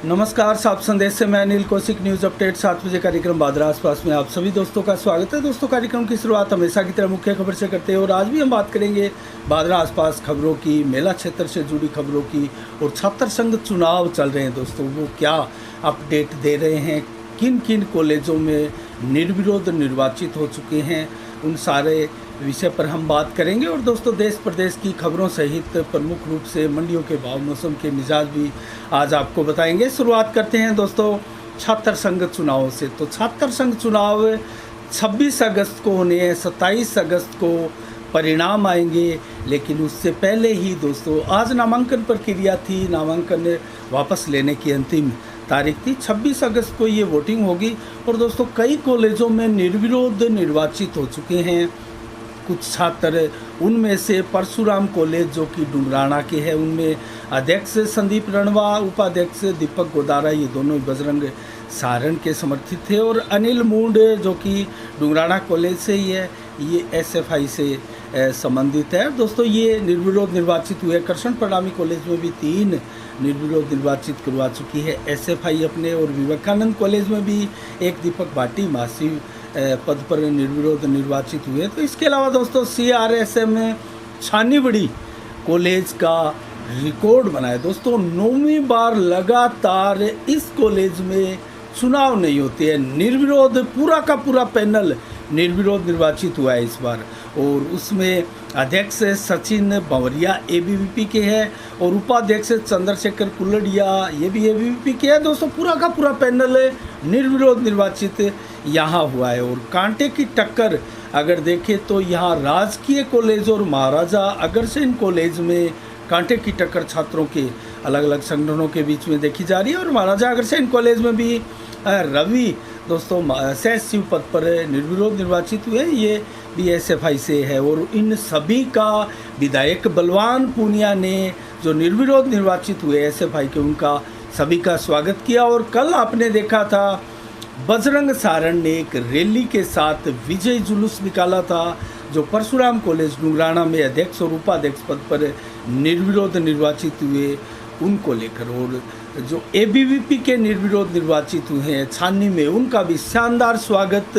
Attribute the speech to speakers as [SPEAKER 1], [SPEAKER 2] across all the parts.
[SPEAKER 1] नमस्कार, साफ संदेश से मैं अनिल कौशिक। न्यूज़ अपडेट 7 बजे कार्यक्रम बादरा आसपास में आप सभी दोस्तों का स्वागत है। दोस्तों, कार्यक्रम की शुरुआत हमेशा की तरह मुख्य खबर से करते हैं और आज भी हम बात करेंगे बादरा आसपास खबरों की, मेला क्षेत्र से जुड़ी खबरों की और छात्र संघ चुनाव चल रहे हैं। दोस्तों, वो क्या अपडेट दे रहे हैं, किन किन कॉलेजों में निर्विरोध निर्वाचित हो चुके हैं, उन सारे विषय पर हम बात करेंगे। और दोस्तों, देश प्रदेश की खबरों सहित प्रमुख रूप से मंडियों के भाव, मौसम के मिजाज भी आज आपको बताएंगे। शुरुआत करते हैं दोस्तों छात्र संघ चुनाव से। तो छात्र संघ चुनाव 26 अगस्त को होने हैं, 27 अगस्त को परिणाम आएंगे। लेकिन उससे पहले ही दोस्तों आज नामांकन प्रक्रिया थी, नामांकन वापस लेने की अंतिम तारीख थी। 26 अगस्त को ये वोटिंग होगी। और दोस्तों, कई कॉलेजों में निर्विरोध निर्वाचित हो चुके हैं कुछ छात्र। उनमें से परशुराम कॉलेज जो कि डुंगराना के हैं, उनमें अध्यक्ष संदीप रणवा, उपाध्यक्ष दीपक गोदारा, ये दोनों बजरंग सारण के समर्थित थे। और अनिल मूंड जो कि डुंगराना कॉलेज से ही है, ये एसएफआई से संबंधित है। दोस्तों, ये निर्विरोध निर्वाचित हुए। कृष्ण प्रणामी कॉलेज में भी 3 निर्विरोध निर्वाचित करवा चुकी है एसएफआई अपने। और विवेकानंद कॉलेज में भी एक दीपक भाटी महासिव पद पर निर्विरोध निर्वाचित हुए। तो इसके अलावा दोस्तों CRSM में छानीबड़ी कॉलेज का रिकॉर्ड बनाया। दोस्तों, 9वीं बार लगातार इस कॉलेज में चुनाव नहीं होते हैं, निर्विरोध पूरा का पूरा पैनल निर्विरोध निर्वाचित हुआ है इस बार। और उसमें अध्यक्ष सचिन बंवरिया ABVP के हैं और उपाध्यक्ष चंद्रशेखर कुलड़िया, ये भी ABVP के हैं। दोस्तों, पूरा का पूरा पैनल निर्विरोध निर्वाचित यहाँ हुआ है। और कांटे की टक्कर अगर देखें तो यहाँ राजकीय कॉलेज और महाराजा अग्रसेन कॉलेज में कांटे की टक्कर छात्रों के अलग अलग संगठनों के बीच में देखी जा रही है। और महाराजा अग्रसेन कॉलेज में भी रवि दोस्तों सचिव पद पर निर्विरोध निर्वाचित हुए, ये भी एसएफआई से है। और इन सभी का विधायक बलवान पूनिया ने जो निर्विरोध निर्वाचित हुए एसएफआई के, उनका सभी का स्वागत किया। और कल आपने देखा था बजरंग सारण ने एक रैली के साथ विजय जुलूस निकाला था, जो परशुराम कॉलेज डुंगराना में अध्यक्ष और उपाध्यक्ष पद पर निर्विरोध निर्वाचित हुए उनको लेकर। और जो ABVP के निर्विरोध निर्वाचित हुए हैं छानी में, उनका भी शानदार स्वागत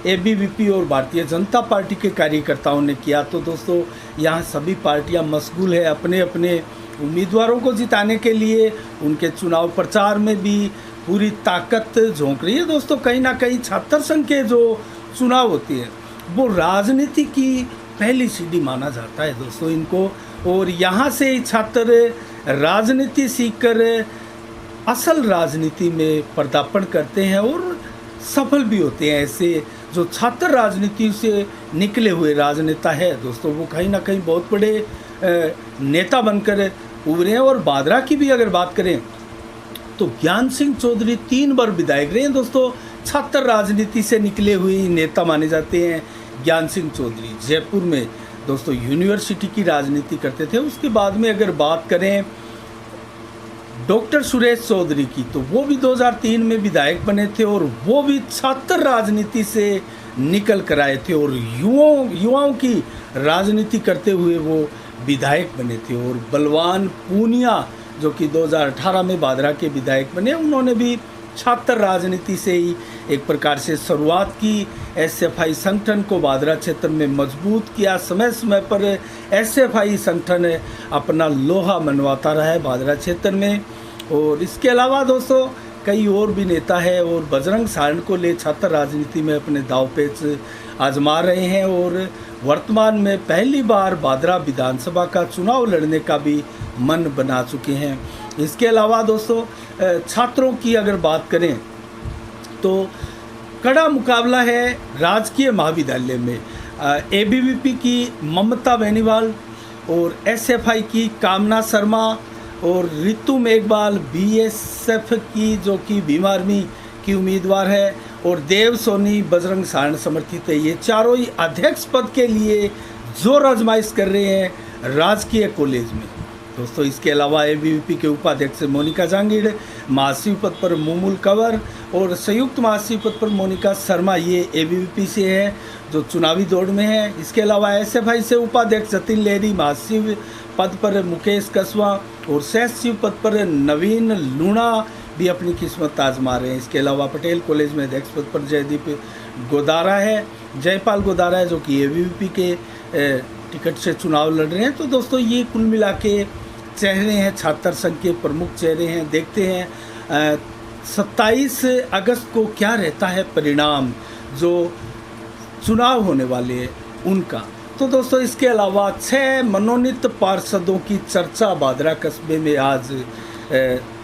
[SPEAKER 1] ABVP और भारतीय जनता पार्टी के कार्यकर्ताओं ने किया। तो दोस्तों, यहाँ सभी पार्टियां मशगूल है अपने अपने उम्मीदवारों को जिताने के लिए। उनके चुनाव प्रचार में भी पूरी ताकत झोंक रही है। दोस्तों, कहीं ना कहीं छात्र संघ के जो चुनाव होती है वो राजनीति की पहली सीढ़ी माना जाता है दोस्तों इनको। और यहाँ से ही छात्र राजनीति सीखकर असल राजनीति में पदार्पण करते हैं और सफल भी होते हैं। ऐसे जो छात्र राजनीति से निकले हुए राजनेता है दोस्तों, वो कहीं ना कहीं बहुत बड़े नेता बनकर उभरे हैं। और बादरा की भी अगर बात करें तो ज्ञान सिंह चौधरी 3 बार विधायक रहे हैं दोस्तों। छात्र राजनीति से निकले हुए नेता माने जाते हैं ज्ञान सिंह चौधरी। जयपुर में दोस्तों यूनिवर्सिटी की राजनीति करते थे। उसके बाद में अगर बात करें डॉक्टर सुरेश चौधरी की, तो वो भी 2003 में विधायक बने थे और वो भी छात्र राजनीति से निकल कर आए थे और युवाओं की राजनीति करते हुए वो विधायक बने थे। और बलवान पूनिया जो कि 2018 में बादरा के विधायक बने, उन्होंने भी छात्र राजनीति से ही एक प्रकार से शुरुआत की। एसएफआई संगठन को बादरा क्षेत्र में मजबूत किया। समय समय पर एसएफआई संगठन अपना लोहा मनवाता रहा है बादरा क्षेत्र में। और इसके अलावा दोस्तों कई और भी नेता है और बजरंग सारण को ले छात्र राजनीति में अपने दाव पेच आजमा रहे हैं। और वर्तमान में पहली बार बादरा विधानसभा का चुनाव लड़ने का भी मन बना चुके हैं। इसके अलावा दोस्तों छात्रों की अगर बात करें तो कड़ा मुकाबला है राजकीय महाविद्यालय में। ABVP की ममता बेनीवाल और SFI की कामना शर्मा और रितु मेघवाल BSF की जो कि भीम आर्मी की उम्मीदवार है, और देव सोनी बजरंग सारण समर्थित है। ये चारों ही अध्यक्ष पद के लिए जोर आजमाइश कर रहे हैं राजकीय कॉलेज में दोस्तों। इसके अलावा ABVP के उपाध्यक्ष मोनिका जांगीड़, महासचिव पद पर मुमुल कंवर और संयुक्त महासचिव पद पर मोनिका शर्मा, ये ABVP से है जो चुनावी दौड़ में है। इसके अलावा SFI से उपाध्यक्ष जतिन लेहरी, महासचिव पद पर मुकेश कसवा और सह सचिव पद पर नवीन लूणा भी अपनी किस्मत आजमा रहे हैं। इसके अलावा पटेल कॉलेज में अध्यक्ष पद पर जयदीप गोदारा है, जयपाल गोदारा है, जो कि ABVP के टिकट से चुनाव लड़ रहे हैं। तो दोस्तों ये कुल मिला के चेहरे हैं, छात्र संघ के प्रमुख चेहरे हैं। देखते हैं 27 अगस्त को क्या रहता है परिणाम जो चुनाव होने वाले हैं उनका। तो दोस्तों इसके अलावा 6 मनोनीत पार्षदों की चर्चा भादरा कस्बे में आज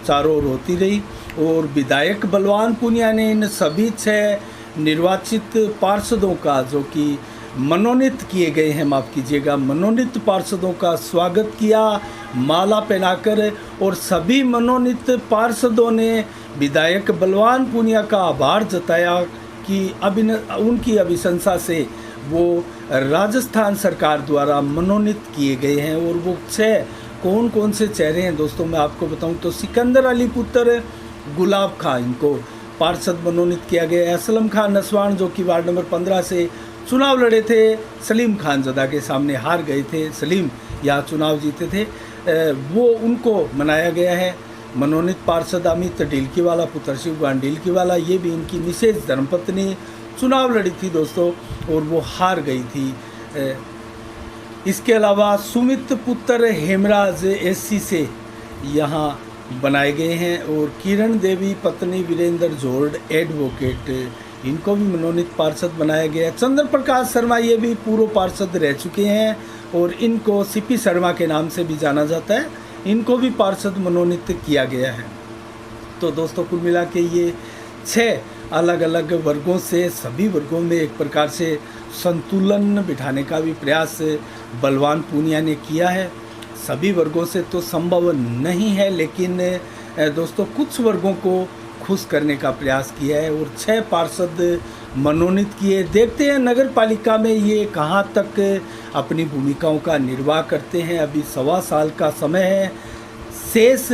[SPEAKER 1] चारों ओर होती रही और विधायक बलवान पूनिया ने इन सभी 6 निर्वाचित पार्षदों का, जो कि मनोनीत किए गए हैं, माफ़ कीजिएगा, मनोनीत पार्षदों का स्वागत किया माला पहनाकर। और सभी मनोनीत पार्षदों ने विधायक बलवान पूनिया का आभार जताया कि उनकी अभिशंसा से वो राजस्थान सरकार द्वारा मनोनीत किए गए हैं। और वो 6 कौन कौन से चेहरे हैं दोस्तों मैं आपको बताऊं तो सिकंदर अली पुत्र गुलाब खां, इनको पार्षद मनोनीत किया गया है। असलम खान नसवान, जो कि वार्ड नंबर 15 से चुनाव लड़े थे, सलीम खान जदा के सामने हार गए थे, सलीम यहाँ चुनाव जीते थे, वो उनको मनाया गया है मनोनीत पार्षद। अमित ढीलकीवाला पुत्र शिवगान ढीलकीवाला, ये भी इनकी मिसेज धर्मपत्नी चुनाव लड़ी थी दोस्तों और वो हार गई थी। इसके अलावा सुमित पुत्र हेमराज SC से यहाँ बनाए गए हैं और किरण देवी पत्नी वीरेंद्र जोर्ड एडवोकेट, इनको भी मनोनीत पार्षद बनाया गया है। चंद्र प्रकाश शर्मा, ये भी पूर्व पार्षद रह चुके हैं और इनको CP शर्मा के नाम से भी जाना जाता है, इनको भी पार्षद मनोनीत किया गया है। तो दोस्तों कुल मिला के ये 6 अलग अलग वर्गों से, सभी वर्गों में एक प्रकार से संतुलन बिठाने का भी प्रयास बलवान पूनिया ने किया है। सभी वर्गों से तो संभव नहीं है, लेकिन दोस्तों कुछ वर्गों को खुश करने का प्रयास किया है और 6 पार्षद मनोनीत किए। देखते हैं नगर पालिका में ये कहाँ तक अपनी भूमिकाओं का निर्वाह करते हैं। अभी 1.25 साल का समय है शेष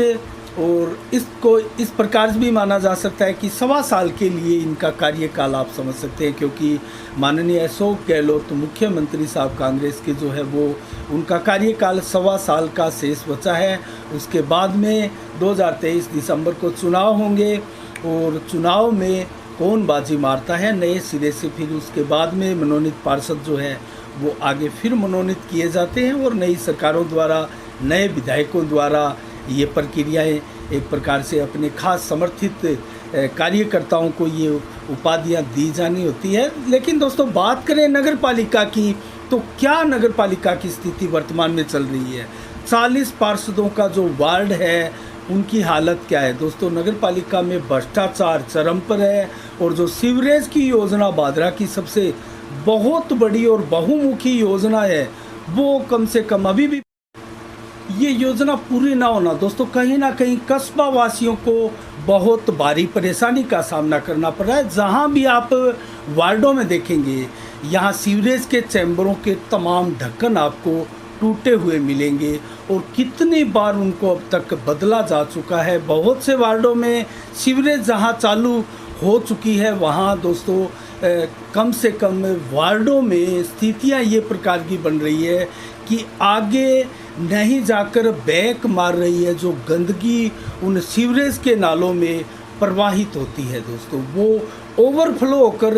[SPEAKER 1] और इसको इस प्रकार से भी माना जा सकता है कि 1.25 साल के लिए इनका कार्यकाल आप समझ सकते हैं, क्योंकि माननीय अशोक गहलोत मुख्यमंत्री साहब कांग्रेस के जो है वो उनका कार्यकाल 1.25 साल का शेष बचा है। उसके बाद में 2023 दिसंबर को चुनाव होंगे और चुनाव में कौन बाजी मारता है नए सिरे से, फिर उसके बाद में मनोनीत पार्षद जो है वो आगे फिर मनोनीत किए जाते हैं और नई सरकारों द्वारा, नए विधायकों द्वारा ये प्रक्रियाएं एक प्रकार से अपने खास समर्थित कार्यकर्ताओं को ये उपाधियां दी जानी होती है। लेकिन दोस्तों बात करें नगर पालिका की, तो क्या नगर पालिका की स्थिति वर्तमान में चल रही है? 40 पार्षदों का जो वार्ड है उनकी हालत क्या है दोस्तों? नगर पालिका में भ्रष्टाचार चरम पर है और जो सीवरेज की योजना भादरा की सबसे बहुत बड़ी और बहुमुखी योजना है, वो कम से कम अभी भी ये योजना पूरी ना होना दोस्तों कहीं ना कहीं कस्बा वासियों को बहुत भारी परेशानी का सामना करना पड़ रहा है। जहाँ भी आप वार्डों में देखेंगे, यहाँ सीवरेज के चैम्बरों के तमाम ढक्कन आपको टूटे हुए मिलेंगे और कितनी बार उनको अब तक बदला जा चुका है। बहुत से वार्डों में सीवरेज जहाँ चालू हो चुकी है, वहाँ दोस्तों कम से कम वार्डों में स्थितियाँ ये प्रकार की बन रही है कि आगे नहीं जाकर बैक मार रही है। जो गंदगी उन सीवरेज के नालों में प्रवाहित होती है दोस्तों, वो ओवरफ्लो होकर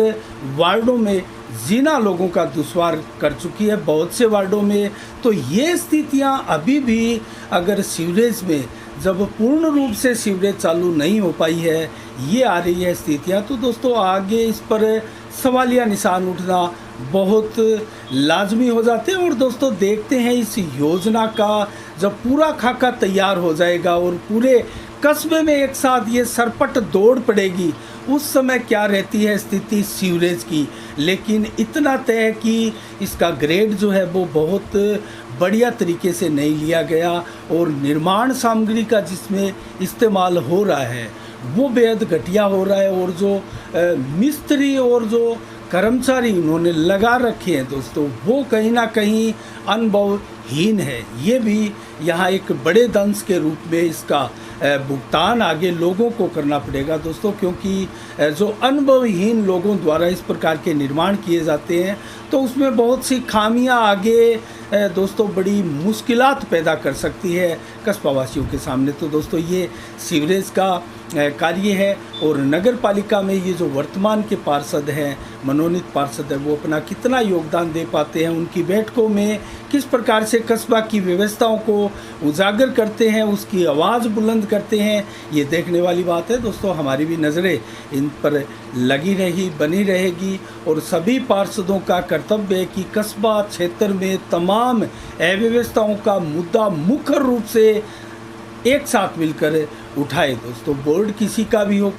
[SPEAKER 1] वार्डों में जीना लोगों का दुश्वार कर चुकी है बहुत से वार्डों में। तो ये स्थितियां अभी भी अगर सीवरेज में जब पूर्ण रूप से सीवरेज चालू नहीं हो पाई है, ये आ रही है स्थितियां, तो दोस्तों आगे इस पर सवालिया निशान उठना बहुत लाजमी हो जाते हैं। और दोस्तों देखते हैं इस योजना का जब पूरा खाका तैयार हो जाएगा और पूरे कस्बे में एक साथ ये सरपट दौड़ पड़ेगी, उस समय क्या रहती है स्थिति सीवरेज की। लेकिन इतना तय है कि इसका ग्रेड जो है वो बहुत बढ़िया तरीके से नहीं लिया गया और निर्माण सामग्री का जिसमें इस्तेमाल हो रहा है वो बेहद घटिया हो रहा है। और जो मिस्त्री और जो कर्मचारी उन्होंने लगा रखे हैं दोस्तों, वो कहीं ना कहीं अनुभवहीन है। ये भी यहाँ एक बड़े दंश के रूप में इसका भुगतान आगे लोगों को करना पड़ेगा दोस्तों, क्योंकि जो अनुभवहीन लोगों द्वारा इस प्रकार के निर्माण किए जाते हैं तो उसमें बहुत सी खामियां आगे दोस्तों बड़ी मुश्किलात पैदा कर सकती है कस्बावासियों के सामने। तो दोस्तों ये सीवरेज का कार्य है और नगर पालिका में ये जो वर्तमान के पार्षद हैं, मनोनीत पार्षद है, वो अपना कितना योगदान दे पाते हैं, उनकी बैठकों में किस प्रकार से कस्बा की व्यवस्थाओं को उजागर करते हैं, उसकी आवाज़ बुलंद करते हैं, ये देखने वाली बात है दोस्तों। हमारी भी नज़रें इन पर लगी बनी रहेगी और सभी पार्षदों का कर्तव्य है कि कस्बा क्षेत्र में तमाम अव्यवस्थाओं का मुद्दा मुख्य रूप से एक साथ मिलकर उठाए दोस्तों। बोर्ड किसी का भी हो,